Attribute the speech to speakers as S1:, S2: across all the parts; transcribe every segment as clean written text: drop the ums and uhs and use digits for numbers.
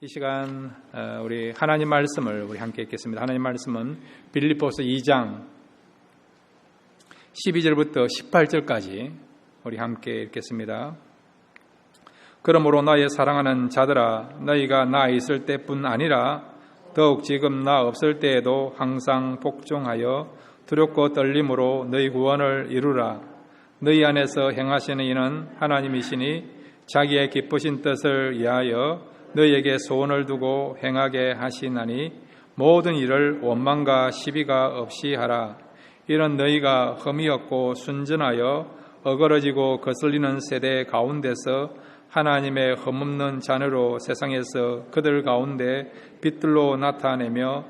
S1: 이 시간 우리 하나님 말씀을 우리 함께 읽겠습니다. 하나님 말씀은 빌립보서 2장 12절부터 18절까지 우리 함께 읽겠습니다. 그러므로 나의 사랑하는 자들아, 너희가 나 있을 때뿐 아니라 더욱 지금 나 없을 때에도 항상 복종하여 두렵고 떨림으로 너희 구원을 이루라. 너희 안에서 행하시는 이는 하나님이시니 자기의 기쁘신 뜻을 위하여 너희에게 소원을 두고 행하게 하시나니 모든 일을 원망과 시비가 없이 하라. 이런 너희가 흠이 없고 순전하여 어그러지고 거슬리는 세대 가운데서 하나님의 흠없는 자녀로 세상에서 그들 가운데 빛들로 나타내며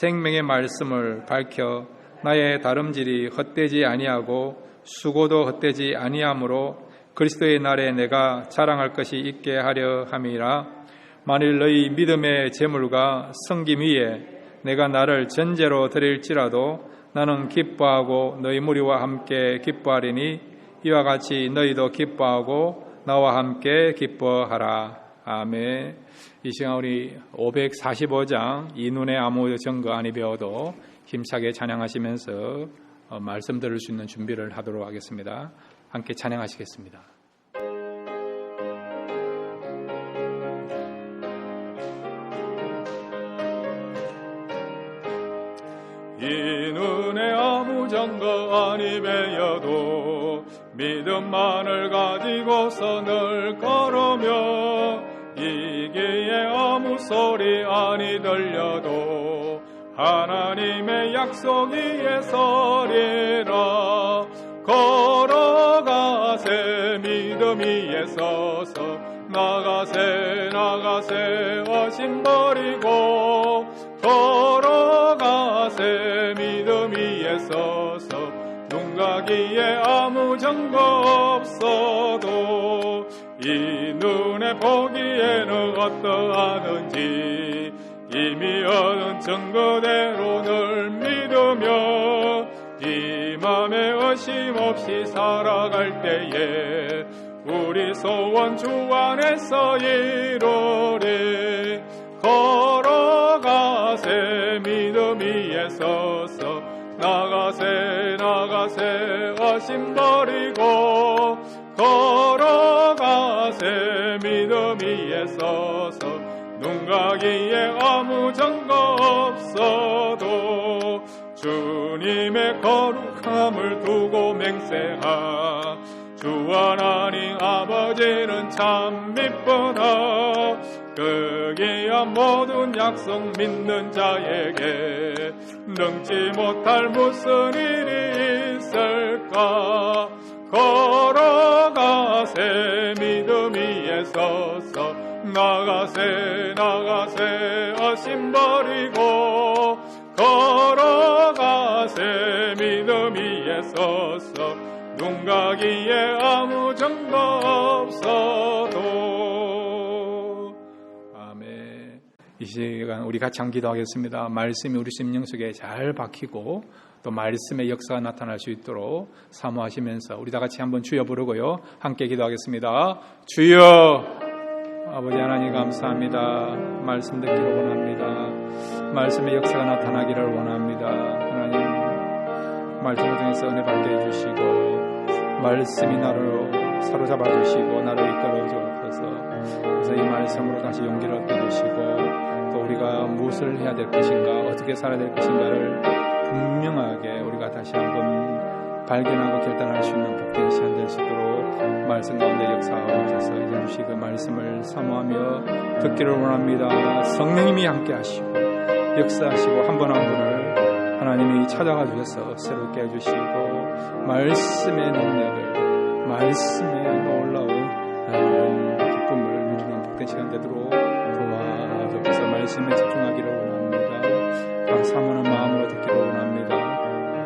S1: 생명의 말씀을 밝혀 나의 다름질이 헛되지 아니하고 수고도 헛되지 아니하므로 그리스도의 날에 내가 자랑할 것이 있게 하려 함이라. 만일 너희 믿음의 제물과 섬김 위에 내가 나를 전제로 드릴지라도 나는 기뻐하고 너희 무리와 함께 기뻐하리니 이와 같이 너희도 기뻐하고 나와 함께 기뻐하라. 아멘. 이 시간 우리 545장 이 눈의 아무 증거 아니 배워도 힘차게 찬양하시면서 말씀 들을 수 있는 준비를 하도록 하겠습니다. 함께 찬양하시겠습니다.
S2: 이 눈에 아무 증거 아니 배여도 믿음만을 가지고서 늘 걸으며 이 귀에 아무 소리 아니 들려도 하나님의 약속 위에 서리라. 걸어가세 믿음 위에 서서 나가세 어심 버리고 걸어가세 믿음 위에 서서 눈 가기에 아무 증거 없어도 이 눈에 보기에는 어떠하든지 이미 얻은 증거대로 늘 믿으며 이 맘에 의심 없이 살아갈 때에 우리 소원 주 안에서 이루리. 걸어가세 믿음 위에 서서 나가세 의심 버리고 걸어가세 믿음 위에 서서 눈 가기에 아무 증거 없어도 주님의 거룩함을 두고 맹세하. 주 하나님 아버지는 참 미쁘나 그기야 모든 약속 믿는 자에게 능지 못할 무슨 일이 있을까. 걸어가세 믿음 위에 서서 나가세 의심 버리고 걸어가세 믿음 위에 서서 눈 가기에 아무 증거 없어도.
S1: 아멘. 이 시간 우리 같이 한 기도하겠습니다. 말씀이 우리 심령 속에 잘 박히고 또 말씀의 역사가 나타날 수 있도록 사모하시면서 우리 다 같이 한번 주여 부르고요. 함께 기도하겠습니다. 주여. 아버지 하나님 감사합니다. 말씀 듣기를 원합니다. 말씀의 역사가 나타나기를 원합니다. 하나님 말씀을 통해서 은혜 받게 해주시고 말씀이 나를 사로잡아 주시고 나를 이끌어 주옵소서. 그래서 이 말씀으로 다시 용기를 얻게 해주시고 또 우리가 무엇을 해야 될 것인가 어떻게 살아야 될 것인가를 분명하게 우리가 다시 한번 발견하고 결단할 수 있는 복된 시간 될 수 있도록 말씀 가운데 역사하옵소서. 이제 주시 그 말씀을 사모하며 듣기를 원합니다. 성령님이 함께 하시고 역사하시고 한 분 한 분을 하나님이 찾아가 주셔서 새롭게 해주시고 말씀의 능력을 말씀의 놀라운 기쁨을 누리는 복된 시간 되도록 도와주옵소서. 말씀에 집중하기를 원합니다. 사모하는 마음으로 듣기를 원합니다.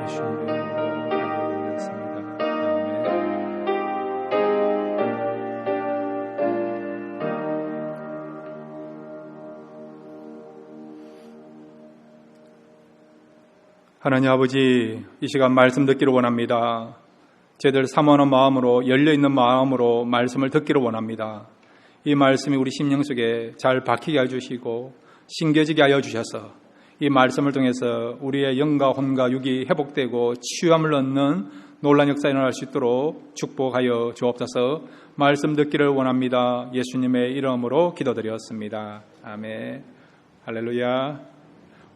S1: 예수님의 이름으로 기도드렸습니다. 아멘. 하나님 아버지, 이 시간 말씀 듣기를 원합니다. 저희들 사모하는 마음으로 열려있는 마음으로 말씀을 듣기를 원합니다. 이 말씀이 우리 심령 속에 잘 박히게 해주시고 신겨지게 하여 주셔서 이 말씀을 통해서 우리의 영과 혼과 육이 회복되고 치유함을 얻는 놀라운 역사가 일어날 수 있도록 축복하여 주옵소서. 말씀 듣기를 원합니다. 예수님의 이름으로 기도드렸습니다. 아멘. 할렐루야.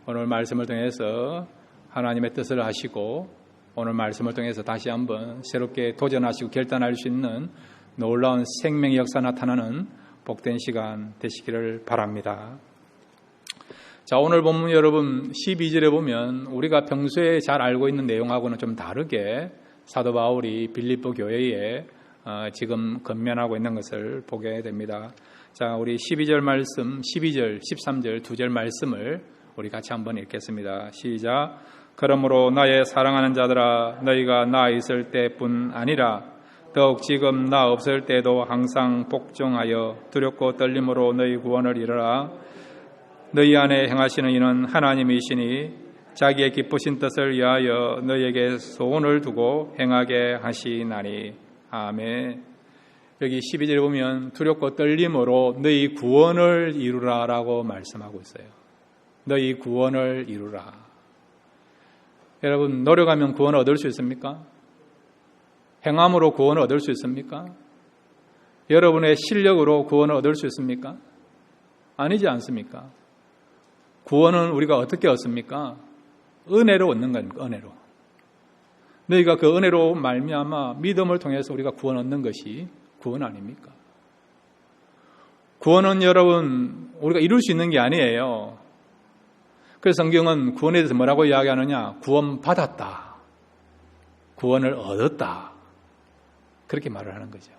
S1: 오늘 말씀을 통해서 하나님의 뜻을 하시고 오늘 말씀을 통해서 다시 한번 새롭게 도전하시고 결단할 수 있는 놀라운 생명의 역사 나타나는 복된 시간 되시기를 바랍니다. 자, 오늘 본문 여러분 12절에 보면 우리가 평소에 잘 알고 있는 내용하고는 좀 다르게 사도 바울이 빌립보 교회에 지금 건면하고 있는 것을 보게 됩니다. 자, 우리 12절 말씀, 12절, 13절 두 절 말씀을 우리 같이 한번 읽겠습니다. 시작. 그러므로 나의 사랑하는 자들아, 너희가 나 있을 때뿐 아니라 더욱 지금 나 없을 때도 항상 복종하여 두렵고 떨림으로 너희 구원을 이루라. 너희 안에 행하시는 이는 하나님이시니 자기의 기쁘신 뜻을 위하여 너희에게 소원을 두고 행하게 하시나니. 아멘. 여기 12절에 보면 두렵고 떨림으로 너희 구원을 이루라라고 말씀하고 있어요. 너희 구원을 이루라. 여러분, 노력하면 구원을 얻을 수 있습니까? 행함으로 구원을 얻을 수 있습니까? 여러분의 실력으로 구원을 얻을 수 있습니까? 아니지 않습니까? 구원은 우리가 어떻게 얻습니까? 은혜로 얻는 겁니다. 은혜로. 너희가 그 은혜로 말미암아 믿음을 통해서 우리가 구원 얻는 것이 구원 아닙니까? 구원은 여러분 우리가 이룰 수 있는 게 아니에요. 그래서 성경은 구원에 대해서 뭐라고 이야기하느냐? 구원받았다. 구원을 얻었다. 그렇게 말을 하는 거죠.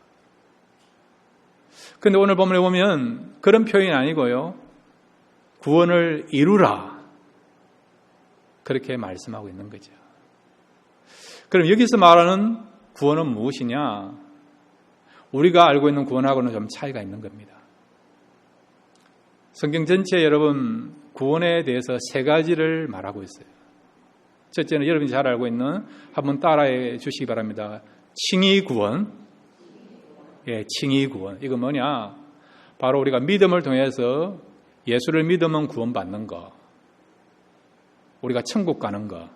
S1: 그런데 오늘 본문에 보면 그런 표현이 아니고요. 구원을 이루라. 그렇게 말씀하고 있는 거죠. 그럼 여기서 말하는 구원은 무엇이냐? 우리가 알고 있는 구원하고는 좀 차이가 있는 겁니다. 성경 전체에 여러분 구원에 대해서 세 가지를 말하고 있어요. 첫째는 여러분이 잘 알고 있는, 한번 따라해 주시기 바랍니다. 칭의 구원. 예, 칭의 구원. 이거 뭐냐? 바로 우리가 믿음을 통해서 예수를 믿으면 구원받는 거. 우리가 천국 가는 거.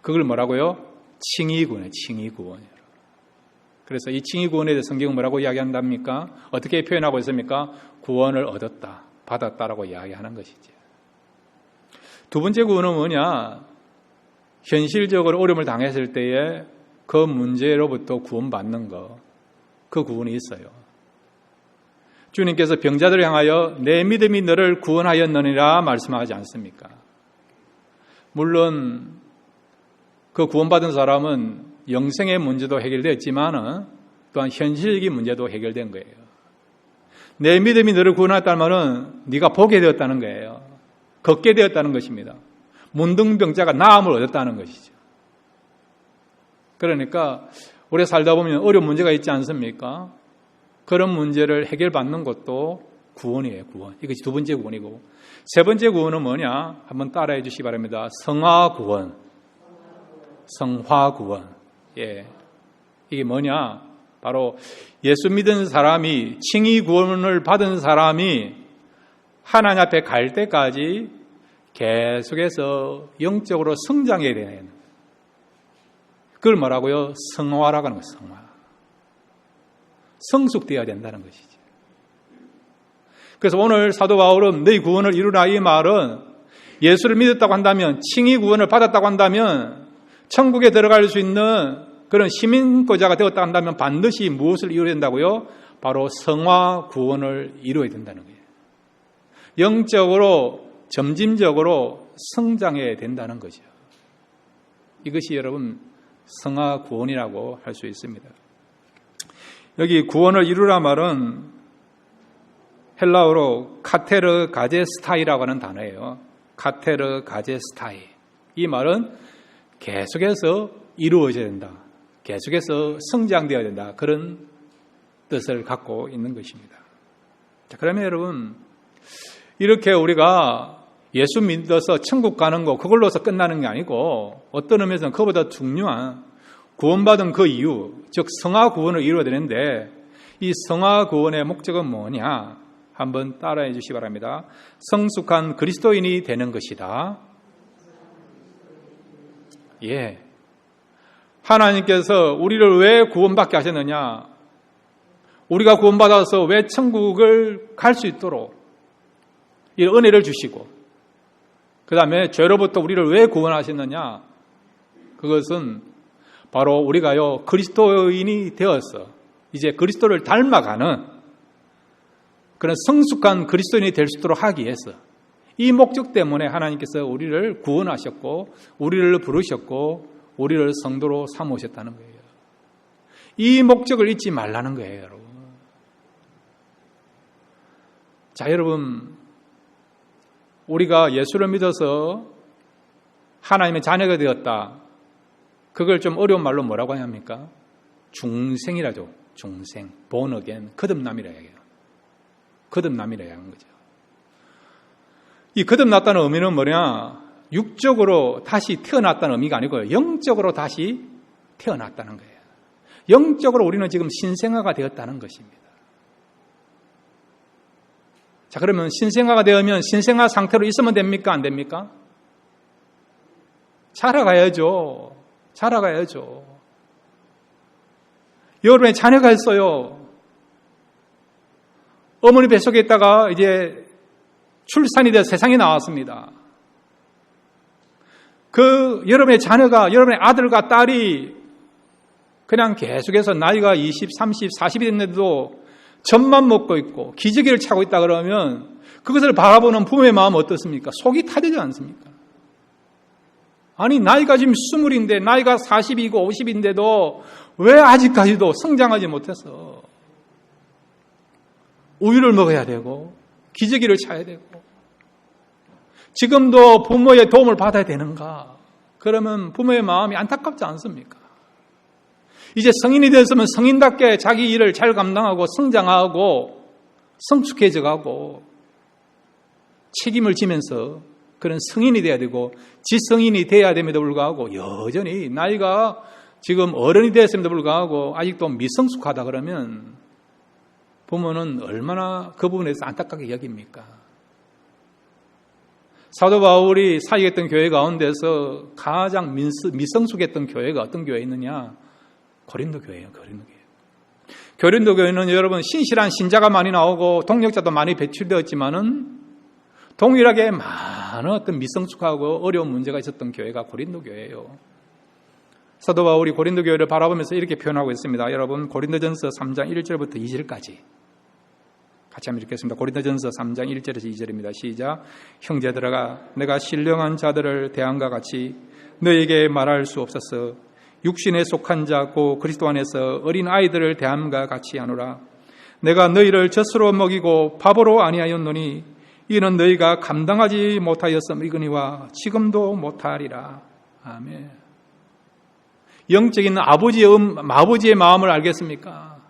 S1: 그걸 뭐라고요? 칭의 구원이에요. 칭의 구원. 그래서 이 칭의 구원에 대해 성경은 뭐라고 이야기한답니까? 어떻게 표현하고 있습니까? 구원을 얻었다, 받았다라고 이야기하는 것이죠. 두 번째 구원은 뭐냐? 현실적으로 어려움을 당했을 때에 그 문제로부터 구원받는 거. 그 구원이 있어요. 주님께서 병자들을 향하여 내 믿음이 너를 구원하였느니라 말씀하지 않습니까? 물론 그 구원받은 사람은 영생의 문제도 해결됐지만 또한 현실적인 문제도 해결된 거예요. 내 믿음이 너를 구원했다는 말은 네가 보게 되었다는 거예요. 걷게 되었다는 것입니다. 문둥병자가 나음을 얻었다는 것이죠. 그러니까 우리가 살다 보면 어려운 문제가 있지 않습니까? 그런 문제를 해결받는 것도 구원이에요. 구원. 이것이 두 번째 구원이고, 세 번째 구원은 뭐냐? 한번 따라해 주시기 바랍니다. 성화구원. 성화구원. 예. 이게 뭐냐? 바로 예수 믿은 사람이, 칭의 구원을 받은 사람이 하나님 앞에 갈 때까지 계속해서 영적으로 성장해야 되는, 그걸 뭐라고요? 성화라고 하는 거예요. 성화. 성숙되어야 된다는 것이죠. 그래서 오늘 사도 바울은 너희 구원을 이루라, 이 말은 예수를 믿었다고 한다면, 칭의 구원을 받았다고 한다면, 천국에 들어갈 수 있는 그런 시민권자가 되었다 한다면 반드시 무엇을 이루어야 된다고요? 바로 성화 구원을 이루어야 된다는 거예요. 영적으로 점진적으로 성장해야 된다는 거죠. 이것이 여러분 성화 구원이라고 할 수 있습니다. 여기 구원을 이루라 말은 헬라어로 카테르 가제스타이라고 하는 단어예요. 카테르 가제스타이. 이 말은 계속해서 이루어져야 된다. 계속해서 성장되어야 된다. 그런 뜻을 갖고 있는 것입니다. 자, 그러면 여러분, 이렇게 우리가 예수 믿어서 천국 가는 거, 그걸로서 끝나는 게 아니고, 어떤 의미에서는 그보다 중요한 구원받은 그 이유, 즉 성화 구원을 이루어야 되는데, 이 성화 구원의 목적은 뭐냐? 한번 따라해 주시기 바랍니다. 성숙한 그리스도인이 되는 것이다. 예. 하나님께서 우리를 왜 구원받게 하셨느냐? 우리가 구원받아서 왜 천국을 갈 수 있도록 이 은혜를 주시고, 그 다음에 죄로부터 우리를 왜 구원하셨느냐? 그것은 바로 우리가요, 그리스도인이 되어서 이제 그리스도를 닮아가는 그런 성숙한 그리스도인이 될 수 있도록 하기 위해서, 이 목적 때문에 하나님께서 우리를 구원하셨고, 우리를 부르셨고, 우리를 성도로 삼으셨다는 거예요. 이 목적을 잊지 말라는 거예요, 여러분. 자, 여러분, 우리가 예수를 믿어서 하나님의 자녀가 되었다. 그걸 좀 어려운 말로 뭐라고 합니까? 중생이라죠. 중생, born again, 거듭남이라 해요. 거듭남이라 하는 거죠. 이 거듭났다는 의미는 뭐냐? 육적으로 다시 태어났다는 의미가 아니고요, 영적으로 다시 태어났다는 거예요. 영적으로 우리는 지금 신생아가 되었다는 것입니다. 자, 그러면 신생아가 되면 신생아 상태로 있으면 됩니까? 안 됩니까? 자라가야죠. 자라가야죠. 여러분의 자녀가 있어요. 어머니 뱃속에 있다가 이제 출산이 되어 세상에 나왔습니다. 그 여러분의 자녀가, 여러분의 아들과 딸이 그냥 계속해서 나이가 20, 30, 40이 됐는데도 젖만 먹고 있고 기저귀를 차고 있다 그러면 그것을 바라보는 부모의 마음은 어떻습니까? 속이 타되지 않습니까? 아니, 나이가 지금 20인데 나이가 40이고 50인데도 왜 아직까지도 성장하지 못해서 우유를 먹어야 되고 기저귀를 차야 되고 지금도 부모의 도움을 받아야 되는가? 그러면 부모의 마음이 안타깝지 않습니까? 이제 성인이 됐으면 성인답게 자기 일을 잘 감당하고 성장하고 성숙해져가고 책임을 지면서 그런 성인이 돼야 되고 지성인이 돼야 됨에도 불구하고 여전히 나이가 지금 어른이 되었음에도 불구하고 아직도 미성숙하다 그러면 부모는 얼마나 그 부분에서 안타깝게 여깁니까? 사도 바울이 사역했던 교회 가운데서 가장 미성숙했던 교회가 어떤 교회에 있느냐? 고린도 교회예요. 고린도 교회. 고린도 교회는 여러분 신실한 신자가 많이 나오고 동력자도 많이 배출되었지만은 동일하게 많은 어떤 미성숙하고 어려운 문제가 있었던 교회가 고린도 교회예요. 사도 바울이 고린도 교회를 바라보면서 이렇게 표현하고 있습니다. 여러분, 고린도전서 3장 1절부터 2절까지 같이 한번 읽겠습니다. 고린도전서 3장 1절에서 2절입니다. 시작. 형제들아, 내가 신령한 자들을 대함과 같이 너에게 말할 수 없어서 육신에 속한 자 고 그리스도 안에서 어린 아이들을 대함과 같이 하노라. 내가 너희를 젖으로 먹이고 밥으로 아니하였노니 이는 너희가 감당하지 못하였음이거니와 지금도 못하리라. 아멘. 영적인 아버지의 마음을 알겠습니까?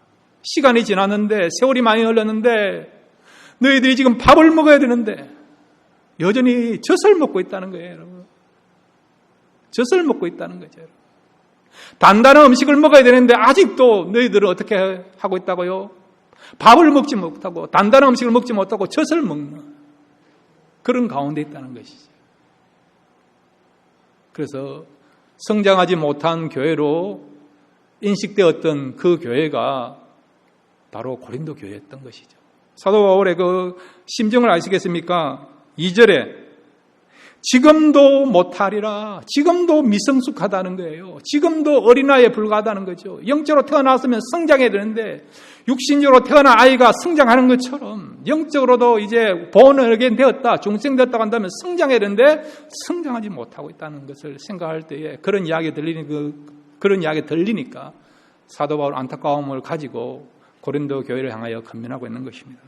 S1: 시간이 지났는데, 세월이 많이 흘렀는데 너희들이 지금 밥을 먹어야 되는데 여전히 젖을 먹고 있다는 거예요, 여러분. 젖을 먹고 있다는 거죠, 여러분. 단단한 음식을 먹어야 되는데 아직도 너희들은 어떻게 하고 있다고요? 밥을 먹지 못하고 단단한 음식을 먹지 못하고 젖을 먹는 그런 가운데 있다는 것이죠. 그래서 성장하지 못한 교회로 인식되었던 그 교회가 바로 고린도 교회였던 것이죠. 사도 바울의 그 심정을 아시겠습니까? 2절에 지금도 못하리라. 지금도 미성숙하다는 거예요. 지금도 어린아이에 불과하다는 거죠. 영적으로 태어났으면 성장해야 되는데 육신적으로 태어난 아이가 성장하는 것처럼 영적으로도 이제 본어게 되었다, 중생되었다고 한다면 성장해야 되는데 성장하지 못하고 있다는 것을 생각할 때에 그런 이야기 들리니까 사도 바울 안타까움을 가지고 고린도 교회를 향하여 권면하고 있는 것입니다.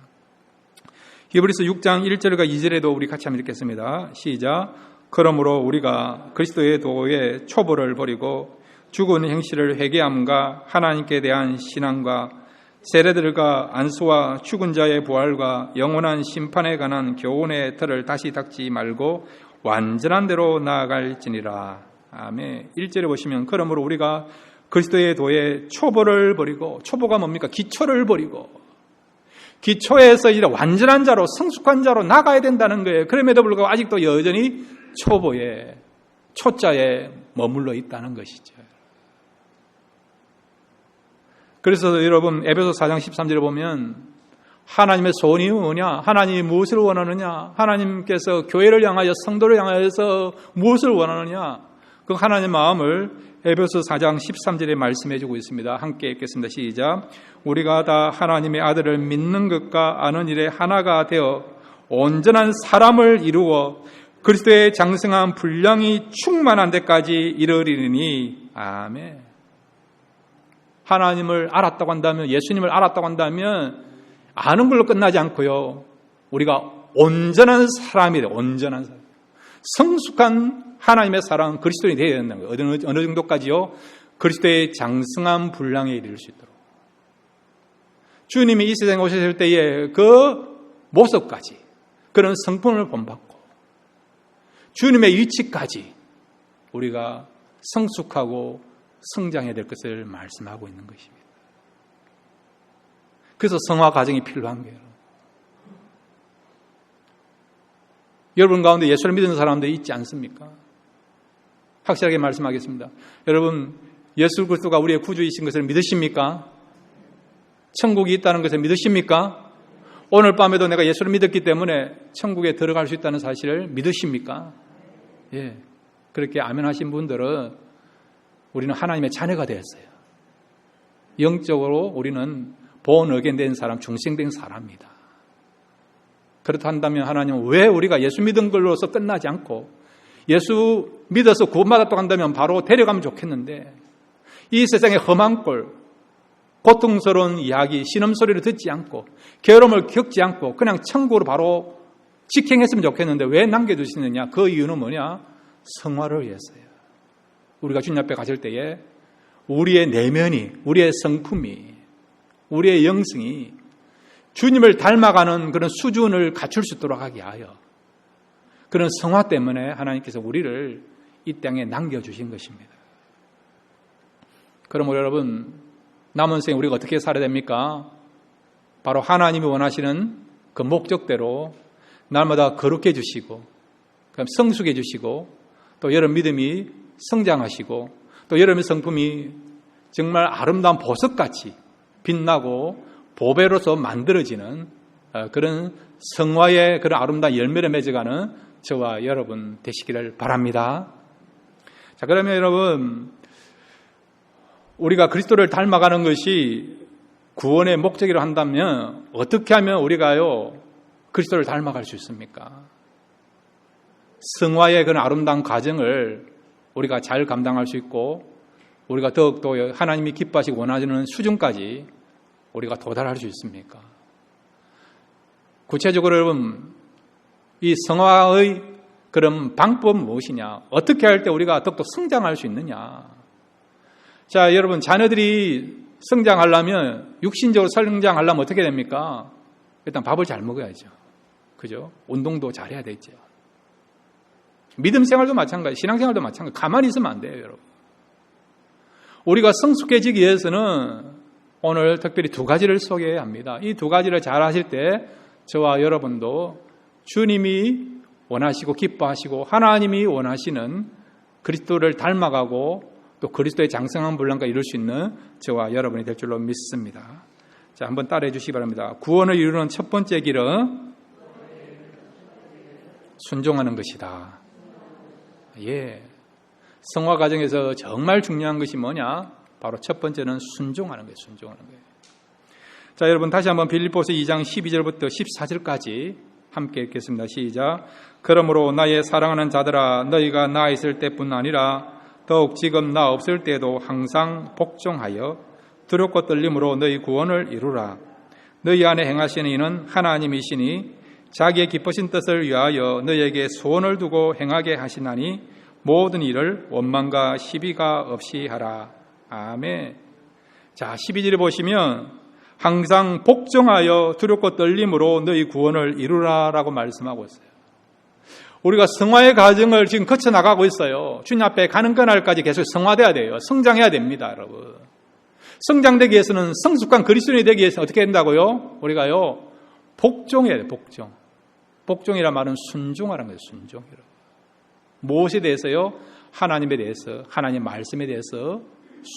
S1: 히브리서 6장 1절과 2절에도 우리 같이 한번 읽겠습니다. 시작. 그러므로 우리가 그리스도의 도에 초보를 버리고 죽은 행실을 회개함과 하나님께 대한 신앙과 세례들과 안수와 죽은 자의 부활과 영원한 심판에 관한 교훈의 틀을 다시 닦지 말고 완전한 대로 나아갈지니라. 아멘. 1절에 보시면 그러므로 우리가 그리스도의 도에 초보를 버리고, 초보가 뭡니까? 기초를 버리고, 기초에서 이제 완전한 자로, 성숙한 자로 나가야 된다는 거예요. 그럼에도 불구하고 아직도 여전히 초보에, 초자에 머물러 있다는 것이죠. 그래서 여러분 에베소 4장 13절에 보면 하나님의 소원이 뭐냐? 하나님이 무엇을 원하느냐? 하나님께서 교회를 향하여 성도를 향하여서 무엇을 원하느냐? 그 하나님의 마음을 에베소 4장 13절에 말씀해 주고 있습니다. 함께 읽겠습니다. 시작. 우리가 다 하나님의 아들을 믿는 것과 아는 일에 하나가 되어 온전한 사람을 이루어 그리스도의 장성한 분량이 충만한 데까지 이르리니. 아멘. 하나님을 알았다고 한다면, 예수님을 알았다고 한다면 아는 걸로 끝나지 않고요, 우리가 온전한 사람이 돼요. 온전한 사람, 성숙한 하나님의 사랑, 그리스도인이 되어야 된다는 거예요. 어느 정도까지요? 그리스도의 장성한 분량에 이를 수 있도록. 주님이 이 세상에 오셨을 때의 그 모습까지, 그런 성품을 본받고 주님의 위치까지 우리가 성숙하고 성장해야 될 것을 말씀하고 있는 것입니다. 그래서 성화 과정이 필요한 거예요. 여러분 가운데 예수를 믿는 사람들이 있지 않습니까? 확실하게 말씀하겠습니다. 여러분, 예수 그리스도가 우리의 구주이신 것을 믿으십니까? 천국이 있다는 것을 믿으십니까? 오늘 밤에도 내가 예수를 믿었기 때문에 천국에 들어갈 수 있다는 사실을 믿으십니까? 예. 그렇게 아멘하신 분들은 우리는 하나님의 자녀가 되었어요. 영적으로 우리는 born again 된 사람, 중생된 사람입니다. 그렇다면 하나님은 왜 우리가 예수 믿은 걸로서 끝나지 않고 예수 믿어서 구원받았다고 한다면 바로 데려가면 좋겠는데, 이 세상의 험한 꼴, 고통스러운 이야기, 신음소리를 듣지 않고 괴로움을 겪지 않고 그냥 천국으로 바로 직행했으면 좋겠는데 왜 남겨두시느냐? 그 이유는 뭐냐? 성화를 위해서요. 우리가 주님 앞에 가실 때에 우리의 내면이, 우리의 성품이, 우리의 영성이 주님을 닮아가는 그런 수준을 갖출 수 있도록 하게 하여, 그런 성화 때문에 하나님께서 우리를 이 땅에 남겨주신 것입니다. 그럼 여러분, 남은 생 우리가 어떻게 살아야 됩니까? 바로 하나님이 원하시는 그 목적대로 날마다 거룩해 주시고, 성숙해 주시고, 또 여러분 믿음이 성장하시고, 또 여러분의 성품이 정말 아름다운 보석같이 빛나고 보배로서 만들어지는 그런 성화의 그런 아름다운 열매를 맺어가는 저와 여러분 되시기를 바랍니다. 자, 그러면 여러분, 우리가 그리스도를 닮아가는 것이 구원의 목적이라 한다면 어떻게 하면 우리가요 그리스도를 닮아갈 수 있습니까? 성화의 그런 아름다운 과정을 우리가 잘 감당할 수 있고, 우리가 더욱더 하나님이 기뻐하시고 원하시는 수준까지 우리가 도달할 수 있습니까? 구체적으로 여러분, 이 성화의 그런 방법은 무엇이냐? 어떻게 할 때 우리가 더욱더 성장할 수 있느냐? 자, 여러분, 자녀들이 성장하려면, 육신적으로 성장하려면 어떻게 됩니까? 일단 밥을 잘 먹어야죠. 그죠? 운동도 잘해야 되죠. 믿음 생활도 마찬가지, 신앙 생활도 마찬가지. 가만히 있으면 안 돼요, 여러분. 우리가 성숙해지기 위해서는 오늘 특별히 두 가지를 소개해야 합니다. 이 두 가지를 잘 하실 때 저와 여러분도 주님이 원하시고 기뻐하시고 하나님이 원하시는 그리스도를 닮아가고 또 그리스도의 장성한 분량과 이룰 수 있는 저와 여러분이 될 줄로 믿습니다. 자, 한번 따라해 주시기 바랍니다. 구원을 이루는 첫 번째 길은 순종하는 것이다. 예. 성화 과정에서 정말 중요한 것이 뭐냐? 바로 첫 번째는 순종하는 거예요. 순종하는 거예요. 자, 여러분 다시 한번 빌립보서 2장 12절부터 14절까지 함께 읽겠습니다. 시작. 그러므로 나의 사랑하는 자들아, 너희가 나 있을 때뿐 아니라 더욱 지금 나 없을 때도 항상 복종하여 두렵고 떨림으로 너희 구원을 이루라. 너희 안에 행하시는 이는 하나님이시니 자기의 기쁘신 뜻을 위하여 너희에게 소원을 두고 행하게 하시나니 모든 일을 원망과 시비가 없이 하라. 아멘. 자, 12절에 보시면 항상 복종하여 두렵고 떨림으로 너희 구원을 이루라라고 말씀하고 있어요. 우리가 성화의 과정을 지금 거쳐 나가고 있어요. 주님 앞에 가는 그날까지 계속 성화돼야 돼요. 성장해야 됩니다, 여러분. 성장되기 위해서는 성숙한 그리스도인이 되기 위해서 어떻게 된다고요? 우리가요, 복종해야 돼요, 복종. 복종이란 말은 순종하라는 거예요, 순종이라고. 무엇에 대해서요? 하나님에 대해서, 하나님 말씀에 대해서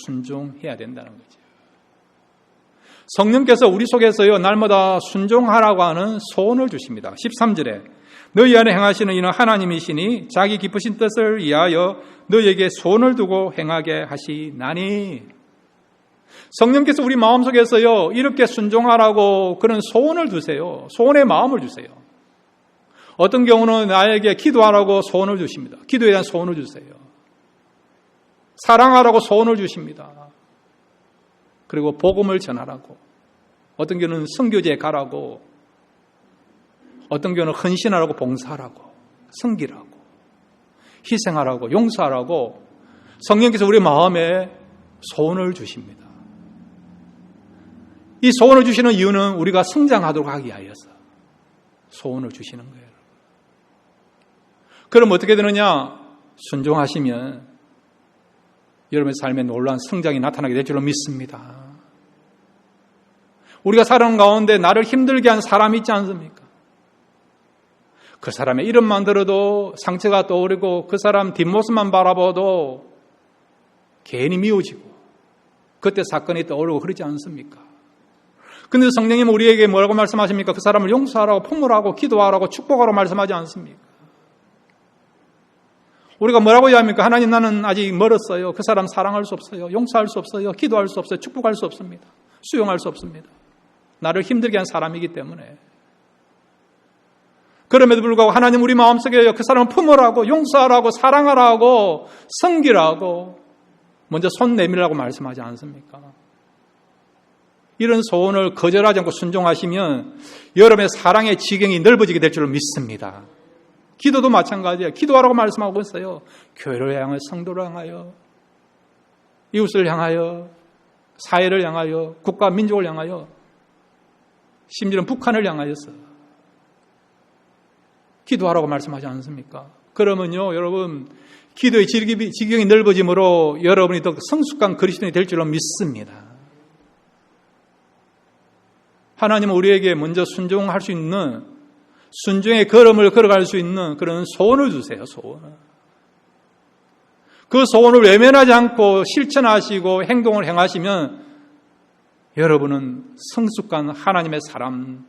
S1: 순종해야 된다는 거죠. 성령께서 우리 속에서요, 날마다 순종하라고 하는 소원을 주십니다. 13절에 너희 안에 행하시는 이는 하나님이시니 자기 기쁘신 뜻을 위하여 너희에게 소원을 두고 행하게 하시나니. 성령께서 우리 마음속에서요, 이렇게 순종하라고 그런 소원을 두세요. 소원의 마음을 주세요. 어떤 경우는 나에게 기도하라고 소원을 주십니다. 기도에 대한 소원을 주세요. 사랑하라고 소원을 주십니다. 그리고 복음을 전하라고. 어떤 경우는 선교지에 가라고, 어떤 경우는 헌신하라고, 봉사하라고, 섬기라고, 희생하라고, 용서하라고 성령께서 우리 마음에 소원을 주십니다. 이 소원을 주시는 이유는 우리가 성장하도록 하기 위하여서 소원을 주시는 거예요. 그럼 어떻게 되느냐? 순종하시면 여러분의 삶에 놀라운 성장이 나타나게 될 줄로 믿습니다. 우리가 살아가는 가운데 나를 힘들게 한 사람이 있지 않습니까? 그 사람의 이름만 들어도 상처가 떠오르고 그 사람 뒷모습만 바라봐도 괜히 미워지고 그때 사건이 떠오르고 그러지 않습니까? 근데 성령님은 우리에게 뭐라고 말씀하십니까? 그 사람을 용서하라고, 포물하고, 기도하라고, 축복하라고 말씀하지 않습니까? 우리가 뭐라고 해야 합니까? 하나님, 나는 아직 멀었어요. 그 사람 사랑할 수 없어요. 용서할 수 없어요. 기도할 수 없어요. 축복할 수 없습니다. 수용할 수 없습니다. 나를 힘들게 한 사람이기 때문에. 그럼에도 불구하고 하나님 우리 마음속에 그 사람을 품으라고, 용서하라고, 사랑하라고, 섬기라고 먼저 손 내밀라고 말씀하지 않습니까? 이런 소원을 거절하지 않고 순종하시면 여러분의 사랑의 지경이 넓어지게 될 줄로 믿습니다. 기도도 마찬가지예요. 기도하라고 말씀하고 있어요. 교회를 향하여, 성도를 향하여, 이웃을 향하여, 사회를 향하여, 국가 민족을 향하여, 심지어는 북한을 향하여서 기도하라고 말씀하지 않습니까? 그러면요, 여러분, 기도의 지경이 넓어짐으로 여러분이 더 성숙한 그리스도인이 될 줄로 믿습니다. 하나님은 우리에게 먼저 순종할 수 있는, 순종의 걸음을 걸어갈 수 있는 그런 소원을 주세요, 소원을. 그 소원을 외면하지 않고 실천하시고 행동을 행하시면 여러분은 성숙한 하나님의 사람,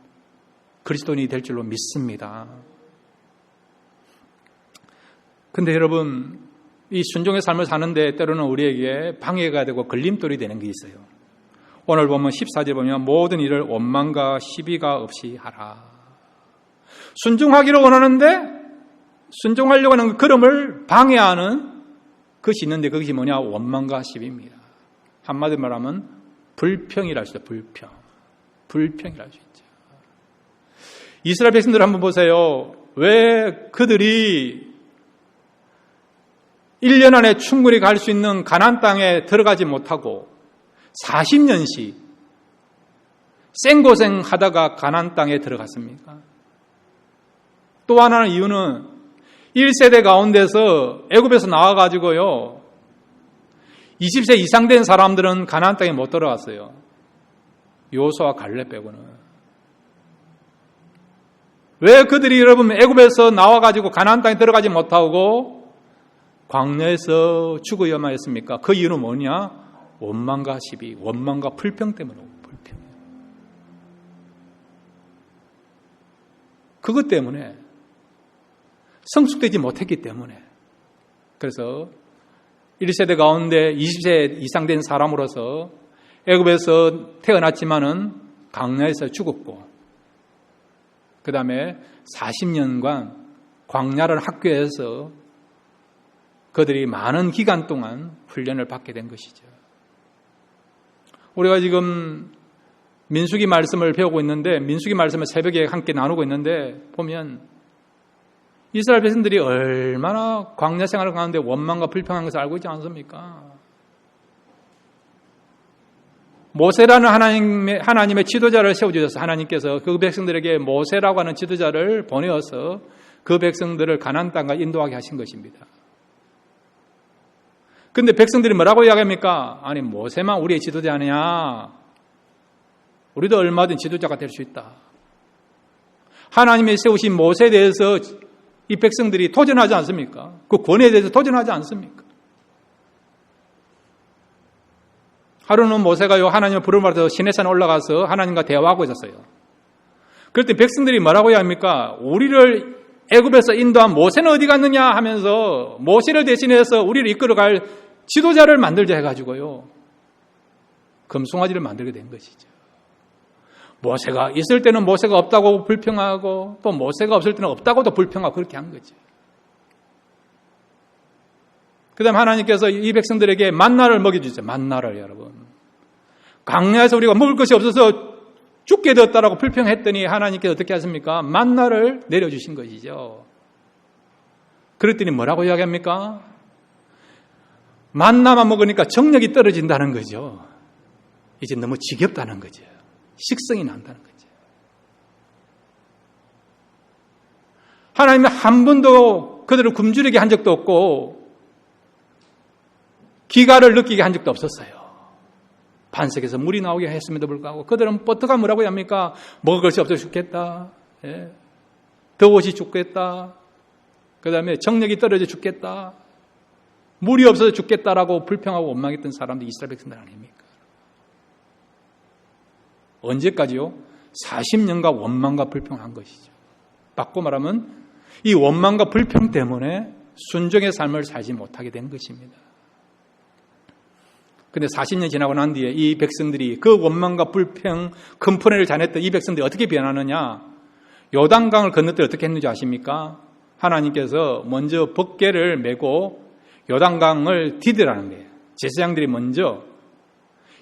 S1: 그리스도인이 될 줄로 믿습니다. 근데 여러분, 이 순종의 삶을 사는데 때로는 우리에게 방해가 되고 걸림돌이 되는 게 있어요. 오늘 보면 14절 보면 모든 일을 원망과 시비가 없이 하라. 순종하기를 원하는데 순종하려고 하는 그 걸음을 방해하는 것이 있는데 그것이 뭐냐? 원망과 시비입니다. 한마디로 말하면 불평이라 할 수 있죠. 불평이라 할 수 있죠. 이스라엘 백성들 한번 보세요. 왜 그들이 1년 안에 충분히 갈 수 있는 가나안 땅에 들어가지 못하고 40년씩 생고생 하다가 가나안 땅에 들어갔습니까? 또 하나는 이유는 1세대 가운데서 애굽에서 나와가지고요, 20세 이상 된 사람들은 가나안 땅에 못 들어갔어요. 여호수아와 갈렙 빼고는. 왜 그들이 여러분 애굽에서 나와가지고 가나안 땅에 들어가지 못하고 광야에서 죽어야만 했습니까? 그 이유는 뭐냐? 원망과 시비, 원망과 불평 때문에. 불평. 그것 때문에 성숙되지 못했기 때문에. 그래서 1세대 가운데 20세 이상 된 사람으로서 애굽에서 태어났지만은 광야에서 죽었고, 그 다음에 40년간 광야라는 학교에서 그들이 많은 기간 동안 훈련을 받게 된 것이죠. 우리가 지금 민수기 말씀을 배우고 있는데, 민수기 말씀을 새벽에 함께 나누고 있는데 보면 이스라엘 백성들이 얼마나 광야 생활을 가는데 원망과 불평한 것을 알고 있지 않습니까? 모세라는 하나님의 지도자를 세워주셔서 하나님께서 그 백성들에게 모세라고 하는 지도자를 보내어서 그 백성들을 가나안 땅과 인도하게 하신 것입니다. 근데 백성들이 뭐라고 이야기합니까? 아니, 모세만 우리의 지도자 아니냐? 우리도 얼마든 지도자가 될 수 있다. 하나님이 세우신 모세에 대해서 이 백성들이 도전하지 않습니까? 그 권위에 대해서 도전하지 않습니까? 하루는 모세가요, 하나님을 부르짖어 시내산에 올라가서 하나님과 대화하고 있었어요. 그럴 때 백성들이 뭐라고 해야 합니까? 우리를 애굽에서 인도한 모세는 어디 갔느냐 하면서 모세를 대신해서 우리를 이끌어갈 지도자를 만들자 해가지고요, 금송아지를 만들게 된 것이죠. 모세가 있을 때는 모세가 없다고 불평하고 또 모세가 없을 때는 없다고도 불평하고 그렇게 한 거죠. 그 다음 하나님께서 이 백성들에게 만나를 먹여주세요. 만나를, 여러분. 광야에서 우리가 먹을 것이 없어서 죽게 되었다라고 불평했더니 하나님께서 어떻게 하십니까? 만나를 내려주신 것이죠. 그랬더니 뭐라고 이야기합니까? 만나만 먹으니까 정력이 떨어진다는 거죠. 이제 너무 지겹다는 거죠. 식성이 난다는 거죠. 하나님은 한 번도 그들을 굶주리게 한 적도 없고 기가를 느끼게 한 적도 없었어요. 반석에서 물이 나오게 했음에도 불구하고 그들은 뻗어가 뭐라고 합니까? 먹을 것이 없어 죽겠다. 예. 더워서 죽겠다. 그 다음에 정력이 떨어져 죽겠다. 물이 없어서 죽겠다라고 불평하고 원망했던 사람들이 이스라엘 백성들 아닙니까? 언제까지요? 40년간 원망과 불평한 것이죠. 바꿔 말하면 이 원망과 불평 때문에 순종의 삶을 살지 못하게 된 것입니다. 근데 40년 지나고 난 뒤에 이 백성들이 그 원망과 불평, 컴플레인을 자냈던 이 백성들이 어떻게 변하느냐? 요단강을 건널 때 어떻게 했는지 아십니까? 하나님께서 먼저 법궤를 메고 요단강을 디디라는 거예요. 제사장들이 먼저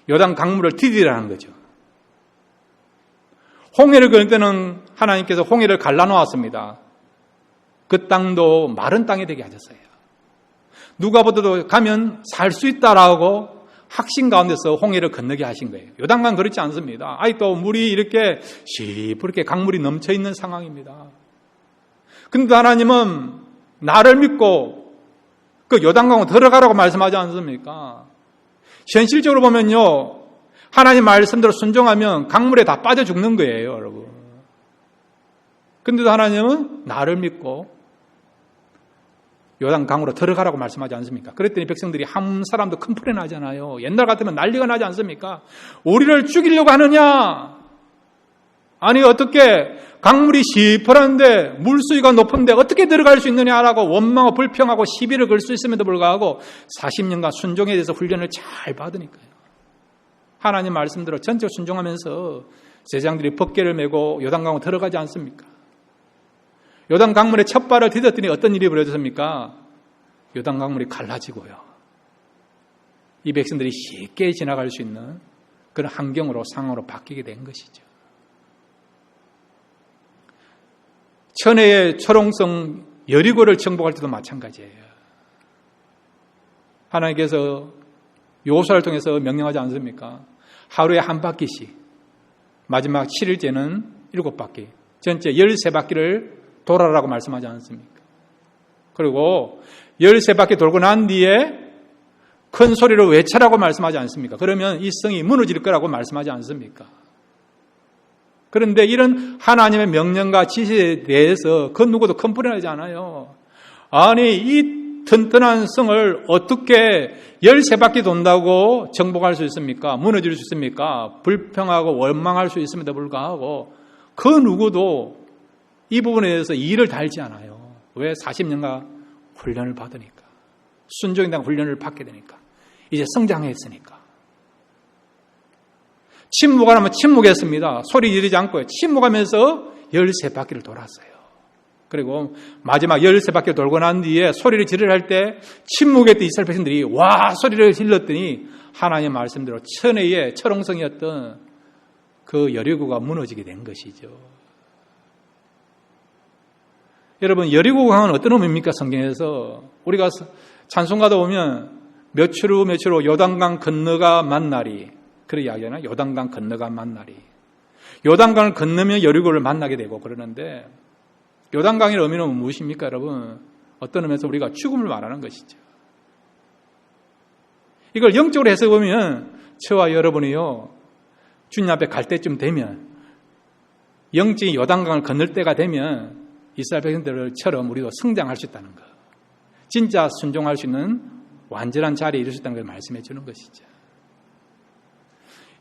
S1: 요단 강물을 디디라는 거죠. 홍해를 건널 때는 하나님께서 홍해를 갈라놓았습니다. 그 땅도 마른 땅이 되게 하셨어요. 누가 보더라도 가면 살 수 있다라고 확신 가운데서 홍해를 건너게 하신 거예요. 요단강 그렇지 않습니다. 아직도 물이 이렇게 시퍼렇게 강물이 넘쳐 있는 상황입니다. 근데 하나님은 나를 믿고 그 요단강으로 들어가라고 말씀하지 않습니까? 현실적으로 보면요, 하나님 말씀대로 순종하면 강물에 다 빠져 죽는 거예요, 여러분. 근데도 하나님은 나를 믿고 요단강으로 들어가라고 말씀하지 않습니까? 그랬더니 백성들이 한 사람도 컴플레인 하잖아요. 옛날 같으면 난리가 나지 않습니까? 우리를 죽이려고 하느냐? 아니, 어떻게 강물이 시퍼런데 물수위가 높은데 어떻게 들어갈 수 있느냐라고 원망하고 불평하고 시비를 걸 수 있음에도 불구하고 40년간 순종에 대해서 훈련을 잘 받으니까요. 하나님 말씀대로 전적 순종하면서 제사장들이 법궤를 메고 요단강으로 들어가지 않습니까? 요단 강물에 첫 발을 디뎠더니 어떤 일이 벌어졌습니까? 요단 강물이 갈라지고요. 이 백성들이 쉽게 지나갈 수 있는 그런 환경으로, 상황으로 바뀌게 된 것이죠. 천혜의 초롱성 여리고를 정복할 때도 마찬가지예요. 하나님께서 여호수아를 통해서 명령하지 않습니까? 하루에 한 바퀴씩, 마지막 7일째는 7바퀴, 전체 13바퀴를 돌아라고 말씀하지 않습니까? 그리고 13바퀴 돌고 난 뒤에 큰 소리로 외쳐라고 말씀하지 않습니까? 그러면 이 성이 무너질 거라고 말씀하지 않습니까? 그런데 이런 하나님의 명령과 지시에 대해서 그 누구도 컴플레인하지 않아요. 아니, 이 튼튼한 성을 어떻게 13바퀴 돈다고 정복할 수 있습니까? 무너질 수 있습니까? 불평하고 원망할 수 있음에도 불구하고 그 누구도 이 부분에 대해서 이의를 달지 않아요. 왜? 40년간 훈련을 받으니까. 순종에 대한 훈련을 받게 되니까. 이제 성장했으니까. 침묵하면 침묵했습니다. 소리 지르지 않고요. 침묵하면서 13바퀴를 돌았어요. 그리고 마지막 13바퀴 돌고 난 뒤에 소리를 지르려 할 때 침묵했던 이스라엘 백성들이 와 소리를 질렀더니 하나님 말씀대로 천혜의 철옹성이었던 그 여리고가 무너지게 된 것이죠. 여러분, 여리고강은 어떤 의미입니까? 성경에서 우리가 찬송가다 보면 몇 주 후 요단강 건너가 만나리, 그런 이야기하나? 요단강 건너가 만나리. 요단강을 건너면 여리고를 만나게 되고 그러는데 요단강의 의미는 무엇입니까, 여러분? 어떤 의미에서 우리가 죽음을 말하는 것이죠. 이걸 영적으로 해석해보면 저와 여러분이요, 주님 앞에 갈 때쯤 되면, 영적인 요단강을 건널 때가 되면 이스라엘 백성들처럼 우리도 성장할 수 있다는 것, 진짜 순종할 수 있는 완전한 자리에 이룰 수 있다는 걸 말씀해 주는 것이죠.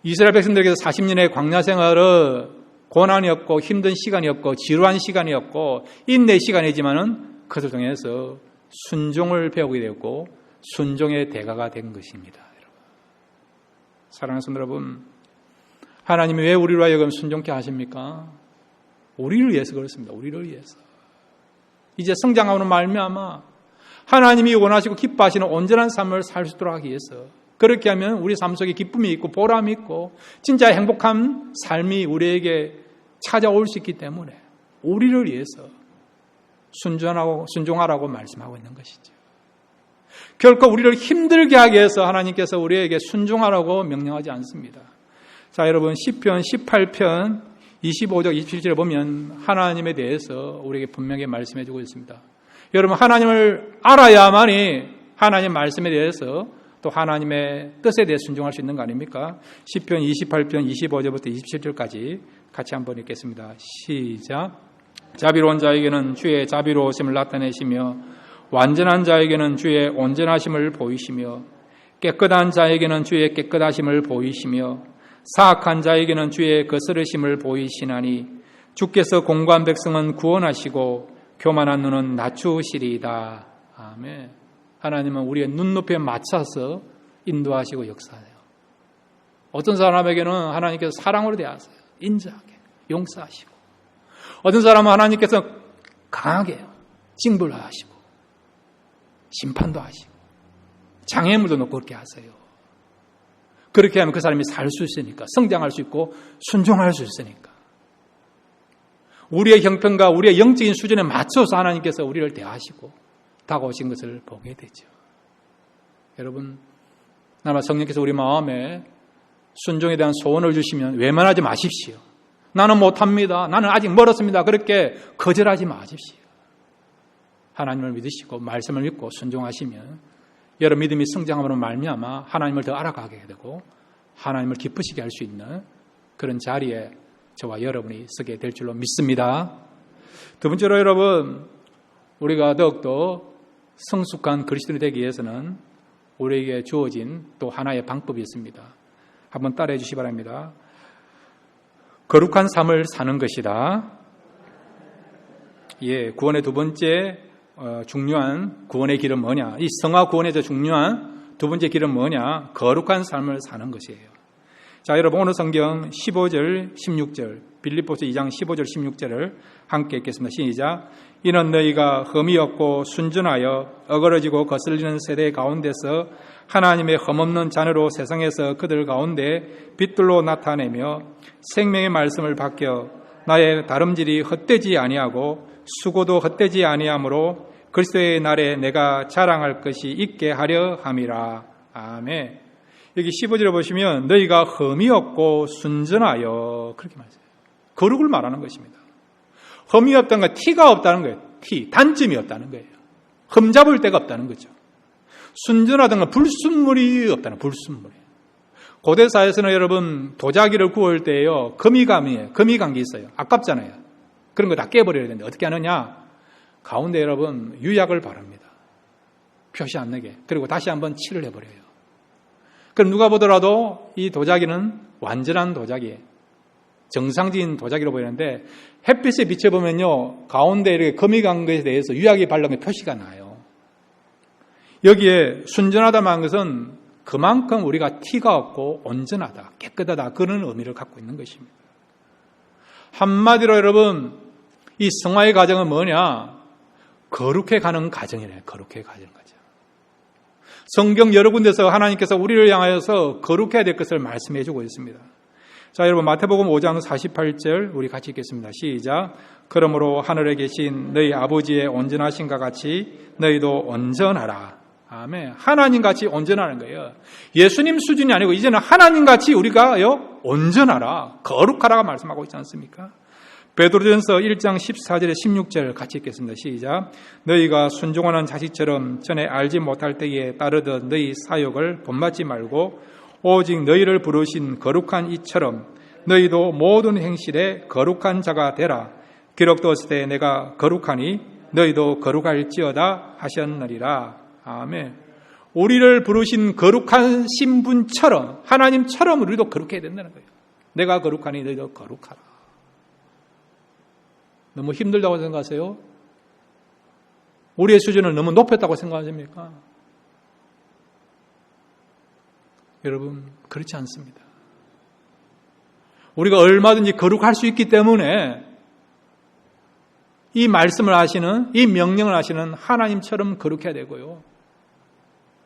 S1: 이스라엘 백성들에게서 40년의 광야 생활은 고난이었고 힘든 시간이었고 지루한 시간이었고 인내의 시간이지만은 그것을 통해서 순종을 배우게 되었고 순종의 대가가 된 것입니다. 사랑하는 성도 여러분, 하나님이 왜 우리로 하여금 순종케 하십니까? 우리를 위해서 그렇습니다. 우리를 위해서. 이제 성장하는 말미암아 하나님이 원하시고 기뻐하시는 온전한 삶을 살 수 있도록 하기 위해서, 그렇게 하면 우리 삶 속에 기쁨이 있고 보람이 있고 진짜 행복한 삶이 우리에게 찾아올 수 있기 때문에 우리를 위해서 순종하라고 말씀하고 있는 것이죠. 결코 우리를 힘들게 하기 위해서 하나님께서 우리에게 순종하라고 명령하지 않습니다. 자, 여러분, 시편 18편 25절 27절에 보면 하나님에 대해서 우리에게 분명히 말씀해 주고 있습니다. 여러분, 하나님을 알아야만이 하나님 말씀에 대해서 또 하나님의 뜻에 대해 순종할 수 있는 거 아닙니까? 시편 28편 25절부터 27절까지 같이 한번 읽겠습니다. 시작. 자비로운 자에게는 주의 자비로우심을 나타내시며 완전한 자에게는 주의 온전하심을 보이시며 깨끗한 자에게는 주의 깨끗하심을 보이시며 사악한 자에게는 주의 거스르심을 보이시나니 주께서 공고한 백성은 구원하시고 교만한 눈은 낮추시리이다. 아멘. 하나님은 우리의 눈높이에 맞춰서 인도하시고 역사해요. 어떤 사람에게는 하나님께서 사랑으로 대하세요. 인자하게 용서하시고, 어떤 사람은 하나님께서 강하게 징벌하시고 심판도 하시고 장애물도 놓고 그렇게 하세요. 그렇게 하면 그 사람이 살 수 있으니까, 성장할 수 있고 순종할 수 있으니까, 우리의 형편과 우리의 영적인 수준에 맞춰서 하나님께서 우리를 대하시고 다가오신 것을 보게 되죠. 여러분, 나마 성령께서 우리 마음에 순종에 대한 소원을 주시면 외면하지 마십시오. 나는 못합니다. 나는 아직 멀었습니다. 그렇게 거절하지 마십시오. 하나님을 믿으시고 말씀을 믿고 순종하시면 여러분 믿음이 성장함으로 말미암아 하나님을 더 알아가게 되고 하나님을 기쁘시게 할 수 있는 그런 자리에 저와 여러분이 서게 될 줄로 믿습니다. 두 번째로 여러분, 우리가 더욱더 성숙한 그리스도인이 되기 위해서는 우리에게 주어진 또 하나의 방법이 있습니다. 한번 따라해 주시기 바랍니다. 거룩한 삶을 사는 것이다. 예, 구원의 두 번째 중요한 구원의 길은 뭐냐? 이 성화 구원에서 중요한 두 번째 길은 뭐냐? 거룩한 삶을 사는 것이에요. 자, 여러분, 오늘 성경 15절, 16절, 빌립보서 2장 15절, 16절을 함께 읽겠습니다. 시작. 이는 너희가 흠이 없고 순전하여 어그러지고 거슬리는 세대 가운데서 하나님의 흠없는 자녀로 세상에서 그들 가운데 빛들로 나타내며 생명의 말씀을 바뀌어 나의 다름질이 헛되지 아니하고 수고도 헛되지 아니하므로 그리스도의 날에 내가 자랑할 것이 있게 하려 함이라. 아멘. 여기 15절에 보시면 너희가 흠이 없고 순전하여, 그렇게 말해요. 거룩을 말하는 것입니다. 흠이 없다는 건 티가 없다는 거예요. 단점이 없다는 거예요. 흠 잡을 데가 없다는 거죠. 순전하다는 건 불순물이 없다는, 불순물이. 고대 사회에서는 여러분 도자기를 구울 때요, 금이 간 게 있어요. 아깝잖아요. 그런 거 다 깨버려야 되는데 어떻게 하느냐? 가운데 여러분 유약을 바릅니다. 표시 안 나게. 그리고 다시 한번 칠을 해버려요. 그럼 누가 보더라도 이 도자기는 완전한 도자기, 정상적인 도자기로 보이는데 햇빛에 비춰보면요, 가운데 이렇게 금이 간 것에 대해서 유약이 바른 게 표시가 나요. 여기에 순전하다만 한 것은 그만큼 우리가 티가 없고 온전하다, 깨끗하다, 그런 의미를 갖고 있는 것입니다. 한마디로 여러분, 이 성화의 과정은 뭐냐? 거룩해 가는 과정이래요. 거룩해 가는 과정. 성경 여러 군데서 하나님께서 우리를 향하여서 거룩해야 될 것을 말씀해 주고 있습니다. 자, 여러분, 마태복음 5장 48절 우리 같이 읽겠습니다. 시작. 그러므로 하늘에 계신 너희 아버지의 온전하심과 같이 너희도 온전하라. 아멘. 하나님같이 온전하는 거예요. 예수님 수준이 아니고 이제는 하나님같이 우리가요 온전하라, 거룩하라가 말씀하고 있지 않습니까? 베드로전서 1장 14절에 16절 같이 읽겠습니다. 시작. 너희가 순종하는 자식처럼 전에 알지 못할 때에 따르던 너희 사욕을 본받지 말고 오직 너희를 부르신 거룩한 이처럼 너희도 모든 행실에 거룩한 자가 되라. 기록되었을 때 내가 거룩하니 너희도 거룩할지어다 하셨느니라. 아멘. 우리를 부르신 거룩한 신분처럼 하나님처럼 우리도 거룩해야 된다는 거예요. 내가 거룩하니 너희도 거룩하라. 너무 힘들다고 생각하세요? 우리의 수준을 너무 높였다고 생각하십니까? 여러분, 그렇지 않습니다. 우리가 얼마든지 거룩할 수 있기 때문에 이 말씀을 하시는, 이 명령을 하시는 하나님처럼 거룩해야 되고요.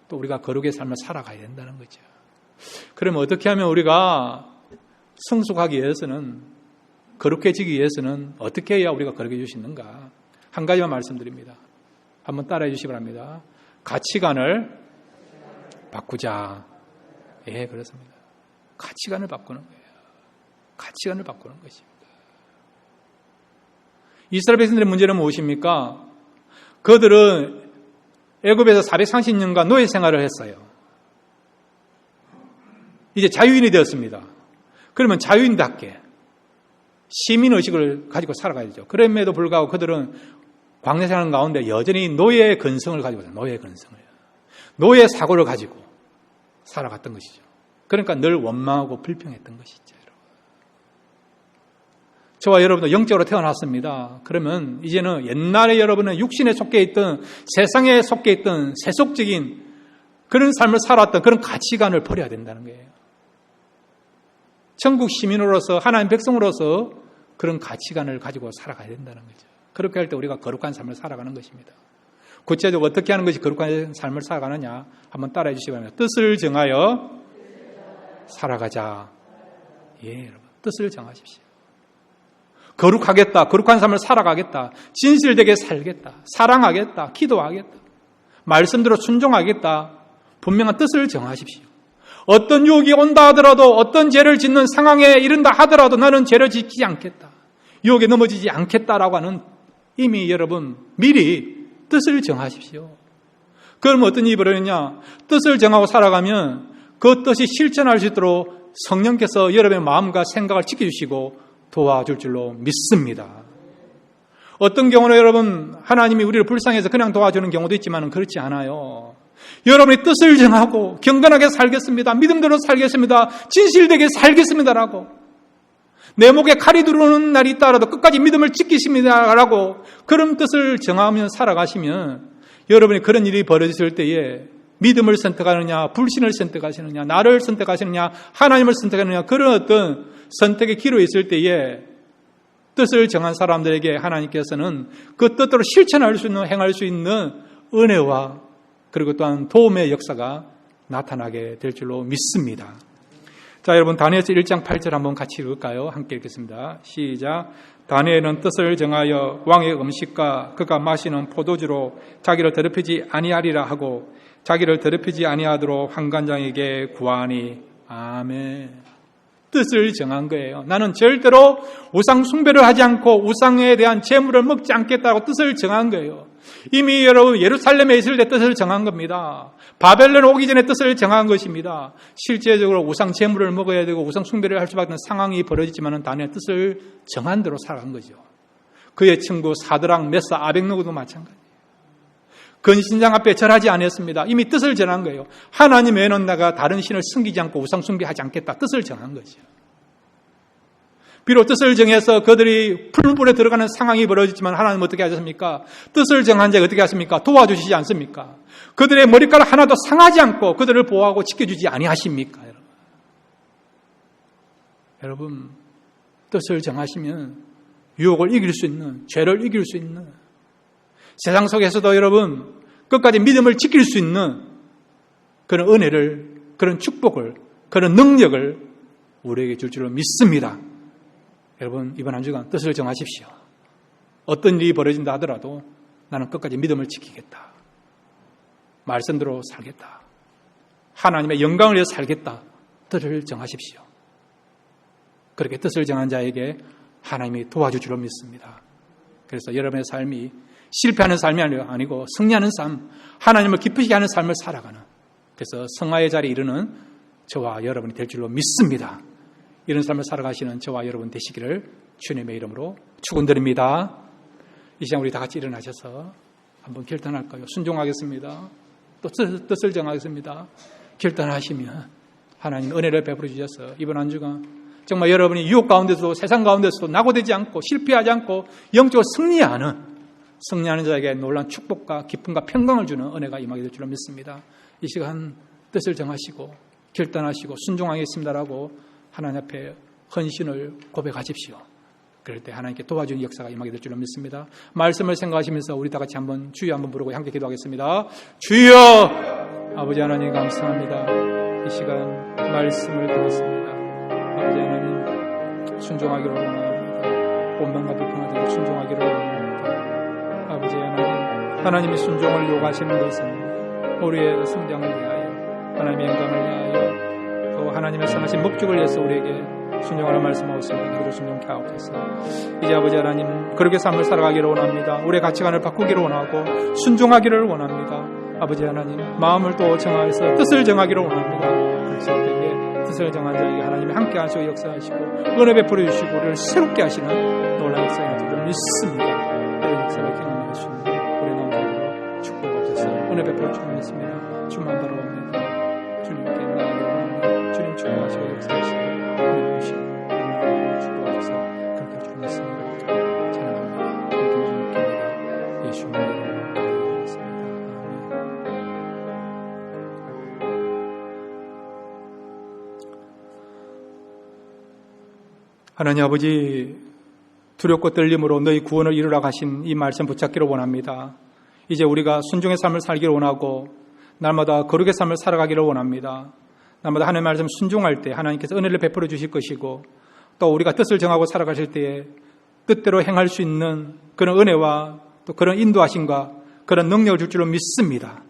S1: 또 우리가 거룩의 삶을 살아가야 된다는 거죠. 그러면 어떻게 하면 우리가 성숙하기 위해서는, 거룩해지기 위해서는 어떻게 해야 우리가 거룩해질 수 있는가? 한 가지만 말씀드립니다. 한번 따라해 주시기 바랍니다. 가치관을 바꾸자. 예, 그렇습니다. 가치관을 바꾸는 거예요. 가치관을 바꾸는 것입니다. 이스라엘 백성들의 문제는 무엇입니까? 그들은 애굽에서 430년간 노예 생활을 했어요. 이제 자유인이 되었습니다. 그러면 자유인답게 시민의식을 가지고 살아가야죠. 그럼에도 불구하고 그들은 광야 생활 가운데 여전히 노예의 근성을 가지고 있어요. 노예의 근성을. 노예 사고를 가지고 살아갔던 것이죠. 그러니까 늘 원망하고 불평했던 것이죠. 저와 여러분도 영적으로 태어났습니다. 그러면 이제는 옛날에 여러분은 육신에 속해 있던, 세상에 속해 있던 세속적인 그런 삶을 살았던 그런 가치관을 버려야 된다는 거예요. 천국 시민으로서, 하나님 백성으로서 그런 가치관을 가지고 살아가야 된다는 거죠. 그렇게 할 때 우리가 거룩한 삶을 살아가는 것입니다. 구체적으로 어떻게 하는 것이 거룩한 삶을 살아가느냐 한번 따라해 주시기 바랍니다. 뜻을 정하여 살아가자. 예, 여러분, 뜻을 정하십시오. 거룩하겠다, 거룩한 삶을 살아가겠다, 진실되게 살겠다, 사랑하겠다, 기도하겠다, 말씀대로 순종하겠다. 분명한 뜻을 정하십시오. 어떤 유혹이 온다 하더라도, 어떤 죄를 짓는 상황에 이른다 하더라도 나는 죄를 짓지 않겠다, 유혹에 넘어지지 않겠다라고 하는, 이미 여러분 미리 뜻을 정하십시오. 그럼 어떤 일이 벌어지냐? 뜻을 정하고 살아가면 그 뜻이 실천할 수 있도록 성령께서 여러분의 마음과 생각을 지켜주시고 도와줄 줄로 믿습니다. 어떤 경우는 여러분, 하나님이 우리를 불쌍해서 그냥 도와주는 경우도 있지만 그렇지 않아요. 여러분의 뜻을 정하고 경건하게 살겠습니다, 믿음대로 살겠습니다, 진실되게 살겠습니다라고, 내 목에 칼이 들어오는 날이 있다라도 끝까지 믿음을 지키십니다라고 그런 뜻을 정하면 살아가시면 여러분이 그런 일이 벌어졌을 때에 믿음을 선택하느냐, 불신을 선택하시느냐, 나를 선택하시느냐, 하나님을 선택하느냐, 그런 어떤 선택의 기로에 있을 때에 뜻을 정한 사람들에게 하나님께서는 그 뜻대로 실천할 수 있는, 행할 수 있는 은혜와 그리고 또한 도움의 역사가 나타나게 될 줄로 믿습니다. 자, 여러분, 다니엘서 1장 8절 한번 같이 읽을까요? 함께 읽겠습니다. 시작. 다니엘은 뜻을 정하여 왕의 음식과 그가 마시는 포도주로 자기를 더럽히지 아니하리라 하고 자기를 더럽히지 아니하도록 환관장에게 구하니. 아멘. 뜻을 정한 거예요. 나는 절대로 우상 숭배를 하지 않고 우상에 대한 제물을 먹지 않겠다고 뜻을 정한 거예요. 이미 여러분 예루살렘에 있을 때 뜻을 정한 겁니다. 바벨론 오기 전에 뜻을 정한 것입니다. 실제적으로 우상 제물을 먹어야 되고 우상 숭배를 할 수밖에 없는 상황이 벌어지지만 다니엘 뜻을 정한 대로 살아간 거죠. 그의 친구 사드락, 메사, 아벳느고도 마찬가지예요. 근신장 앞에 절하지 않았습니다. 이미 뜻을 정한 거예요. 하나님 외에는 내가 다른 신을 섬기지 않고 우상 숭배하지 않겠다. 뜻을 정한 거죠. 비록 뜻을 정해서 그들이 풀물에 들어가는 상황이 벌어지지만 하나님은 어떻게 하셨습니까? 뜻을 정한 자가 어떻게 하십니까? 도와주시지 않습니까? 그들의 머리카락 하나도 상하지 않고 그들을 보호하고 지켜주지 아니하십니까? 여러분, 뜻을 정하시면 유혹을 이길 수 있는, 죄를 이길 수 있는, 세상 속에서도 여러분 끝까지 믿음을 지킬 수 있는 그런 은혜를, 그런 축복을, 그런 능력을 우리에게 줄 줄로 믿습니다. 여러분, 이번 한 주간 뜻을 정하십시오. 어떤 일이 벌어진다 하더라도 나는 끝까지 믿음을 지키겠다, 말씀대로 살겠다, 하나님의 영광을 위해 살겠다. 뜻을 정하십시오. 그렇게 뜻을 정한 자에게 하나님이 도와줄 줄로 믿습니다. 그래서 여러분의 삶이 실패하는 삶이 아니고 승리하는 삶, 하나님을 기쁘시게 하는 삶을 살아가는, 그래서 성화의 자리에 이르는 저와 여러분이 될 줄로 믿습니다. 이런 삶을 살아가시는 저와 여러분 되시기를 주님의 이름으로 축원드립니다. 이 시간 우리 다 같이 일어나셔서 한번 결단할까요? 순종하겠습니다. 또 뜻을 정하겠습니다. 결단하시면 하나님 은혜를 베풀어 주셔서 이번 한 주간 정말 여러분이 유혹 가운데서도 세상 가운데서도 낙오되지 않고 실패하지 않고 영적으로 승리하는 자에게 놀라운 축복과 기쁨과 평강을 주는 은혜가 임하게 될 줄로 믿습니다. 이 시간 뜻을 정하시고 결단하시고 순종하겠습니다라고 하나님 앞에 헌신을 고백하십시오. 그럴 때 하나님께 도와주는 역사가 임하게 될 줄로 믿습니다. 말씀을 생각하시면서 우리 다 같이 한번 주여 한번 부르고 함께 기도하겠습니다. 주여! 아버지 하나님 감사합니다. 이 시간 말씀을 들었습니다. 아버지 하나님 순종하기를 원합니다. 원망과 비평을 들고 순종하기를 원합니다. 아버지 하나님이 순종을 요구하시는 것은 우리의 성장을 위하여, 하나님의 영광을 위하여, 또 하나님의 선하신 목적을 위해서 우리에게 순종하라 말씀하고 있습니다. 그대로 순종케 하옵소서. 이제 아버지 하나님 그렇게 삶을 살아가기를 원합니다. 우리의 가치관을 바꾸기를 원하고 순종하기를 원합니다. 아버지 하나님 마음을 또 정하여서 뜻을 정하기를 원합니다. 그래서 때에 뜻을 정한 자에게 하나님이 함께 하시고 역사하시고 은혜 베풀어 주시고 우리를 새롭게 하시는 놀라운 역사가 되기를 믿습니다. 이런 역사를 경험할 수 있는 우리 남자들로 축복하옵소서. 은혜 베풀어 주옵니다. 주만 바라옵니다. 주님께 나아가기를 원합니다. 주님 축복하시고 역사하시고 은혜 주시고 축복하셔서 그렇게 주님 믿습니다. 찬양합니다. 그렇게 믿습니다. 예수님의 이름으로 기도드렸습니다. 하나님 아버지, 두렵고 떨림으로 너희 구원을 이루라 하신 이 말씀 붙잡기를 원합니다. 이제 우리가 순종의 삶을 살기를 원하고 날마다 거룩의 삶을 살아가기를 원합니다. 날마다 하나님의 말씀 순종할 때 하나님께서 은혜를 베풀어 주실 것이고 또 우리가 뜻을 정하고 살아가실 때에 뜻대로 행할 수 있는 그런 은혜와 또 그런 인도하심과 그런 능력을 줄 줄로 믿습니다.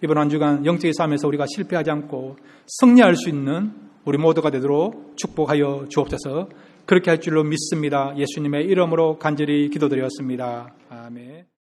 S1: 이번 한 주간 영적인 삶에서 우리가 실패하지 않고 승리할 수 있는 우리 모두가 되도록 축복하여 주옵소서. 그렇게 할 줄로 믿습니다. 예수님의 이름으로 간절히 기도드렸습니다. 아멘.